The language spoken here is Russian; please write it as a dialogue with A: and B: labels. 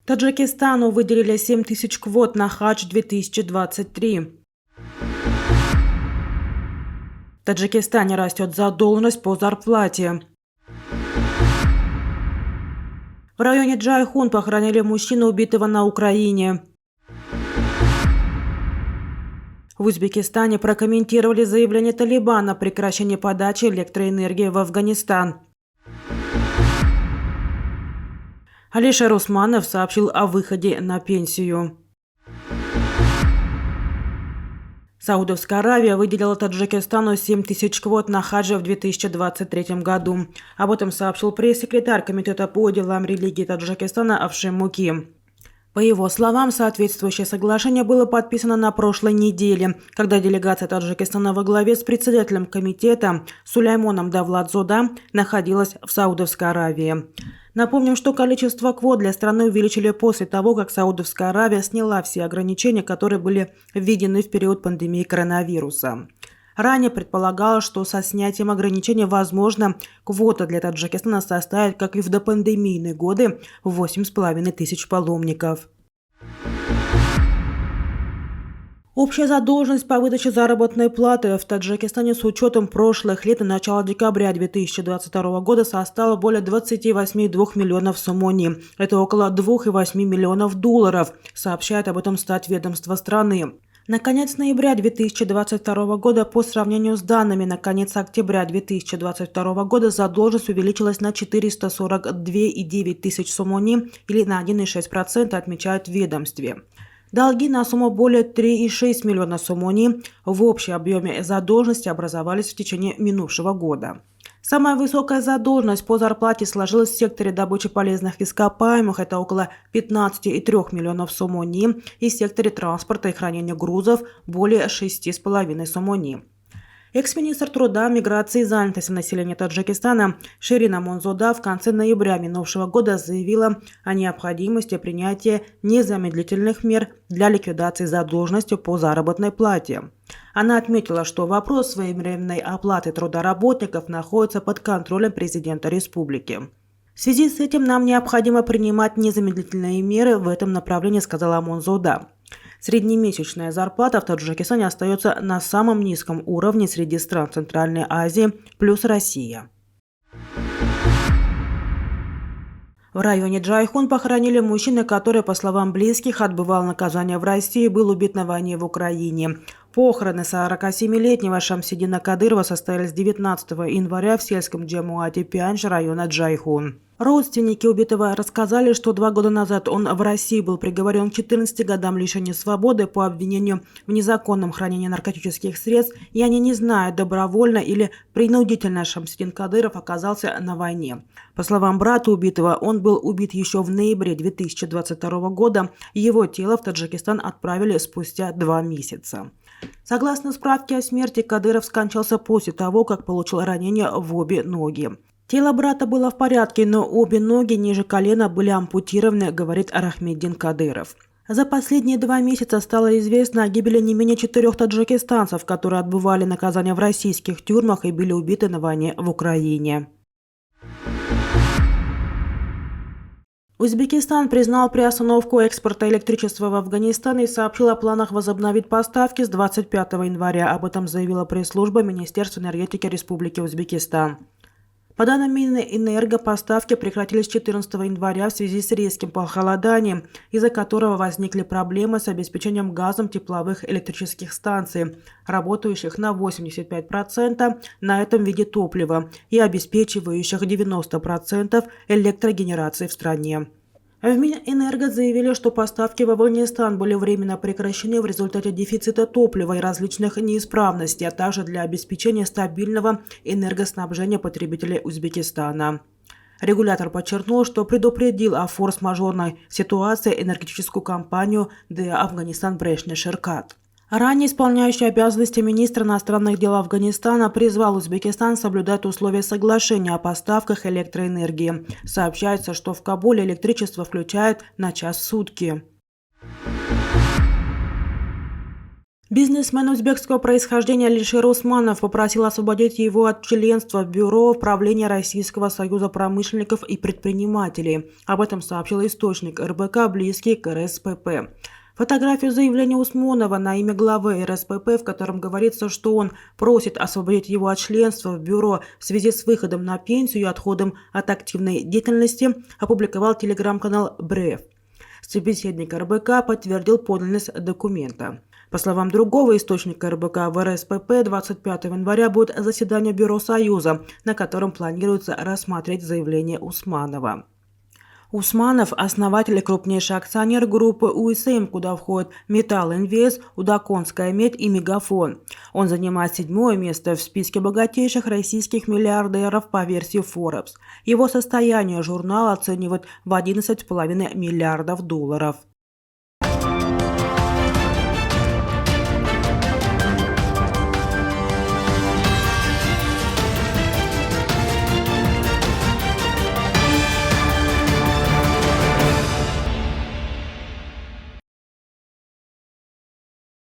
A: Таджикистану выделили 7 тысяч квот на хадж 2023. В Таджикистане растет задолженность по зарплате. В районе Джайхун похоронили мужчину, убитого на Украине. В Узбекистане прокомментировали заявление Талибана о прекращении подачи электроэнергии в Афганистан. Алишер Усманов сообщил о выходе на пенсию. Саудовская Аравия выделила Таджикистану 7 тысяч квот на хаджа в 2023 году. Об этом сообщил пресс-секретарь Комитета по делам религии Таджикистана Авшем Муки. По его словам, соответствующее соглашение было подписано на прошлой неделе, когда делегация Таджикистана во главе с председателем комитета Сулеймоном Давлатзода находилась в Саудовской Аравии. Напомним, что количество квот для страны увеличили после того, как Саудовская Аравия сняла все ограничения, которые были введены в период пандемии коронавируса. Ранее предполагалось, что со снятием ограничений, возможно, квота для Таджикистана составит, как и в допандемийные годы, 8,5 тысяч паломников. Общая задолженность по выдаче заработной платы в Таджикистане с учетом прошлых лет и начала декабря 2022 года составила более 28,2 миллионов сомони. Это около 2,8 миллионов долларов, сообщает об этом статведомство страны. На конец ноября 2022 года по сравнению с данными на конец октября 2022 года задолженность увеличилась на 442,9 тысяч сомони или на 1,6%, отмечают в ведомстве. Долги на сумму более 3,6 миллиона сомони в общем объеме задолженности образовались в течение минувшего года. Самая высокая задолженность по зарплате сложилась в секторе добычи полезных ископаемых, это около 15,3 миллионов сомони, и в секторе транспорта и хранения грузов более 6,5 сомони. Экс-министр труда, миграции и занятости населения Таджикистана Ширин Амонзода в конце ноября минувшего года заявила о необходимости принятия незамедлительных мер для ликвидации задолженности по заработной плате. Она отметила, что вопрос своевременной оплаты труда работников находится под контролем президента республики. В связи с этим нам необходимо принимать незамедлительные меры в этом направлении, сказала Амонзода. Среднемесячная зарплата в Таджикистане остается на самом низком уровне среди стран Центральной Азии плюс Россия. В районе Джайхун похоронили мужчину, который, по словам близких, отбывал наказание в России и был убит на войне в Украине. Похороны 47-летнего Шамсидина Кадырова состоялись 19 января в сельском Джамуате Пянш района Джайхун. Родственники убитого рассказали, что 2 года назад он в России был приговорен к 14 годам лишения свободы по обвинению в незаконном хранении наркотических средств, и они не знают, добровольно или принудительно Шамсидин Кадыров оказался на войне. По словам брата убитого, он был убит еще в ноябре 2022 года, и его тело в Таджикистан отправили спустя 2 месяца. Согласно справке о смерти, Кадыров скончался после того, как получил ранение в обе ноги. Тело брата было в порядке, но обе ноги ниже колена были ампутированы, говорит Рахмеддин Кадыров. За последние 2 месяца стало известно о гибели не менее 4 таджикистанцев, которые отбывали наказание в российских тюрьмах и были убиты на войне в Украине. Узбекистан признал приостановку экспорта электричества в Афганистан и сообщил о планах возобновить поставки с 25 января. Об этом заявила пресс-служба Министерства энергетики Республики Узбекистан. По данным Минэнерго, поставки прекратились 14 января в связи с резким похолоданием, из-за которого возникли проблемы с обеспечением газом тепловых электрических станций, работающих на 85% на этом виде топлива и обеспечивающих 90% электрогенерации в стране. В Минэнерго заявили, что поставки в Афганистан были временно прекращены в результате дефицита топлива и различных неисправностей, а также для обеспечения стабильного энергоснабжения потребителей Узбекистана. Регулятор подчеркнул, что предупредил о форс-мажорной ситуации энергетическую компанию «ДЭА Афганистан Брешне Ширкат». Ранее исполняющий обязанности министра иностранных дел Афганистана призвал Узбекистан соблюдать условия соглашения о поставках электроэнергии. Сообщается, что в Кабуле электричество включают на час в сутки. Бизнесмен узбекского происхождения Алишер Усманов попросил освободить его от членства в Бюро правления Российского союза промышленников и предпринимателей. Об этом сообщил источник РБК, близкий к РСПП. Фотографию заявления Усманова на имя главы РСПП, в котором говорится, что он просит освободить его от членства в бюро в связи с выходом на пенсию и отходом от активной деятельности, опубликовал телеграм-канал БРЕФ. Собеседник РБК подтвердил подлинность документа. По словам другого источника РБК, в РСПП 25 января будет заседание Бюро Союза, на котором планируется рассмотреть заявление Усманова. Усманов – основатель и крупнейший акционер группы УСМ, куда входят Металл Инвест, Удаконская медь и Мегафон. Он занимает 7-е место в списке богатейших российских миллиардеров по версии Forbes. Его состояние журнал оценивает в $11,5 миллиардов.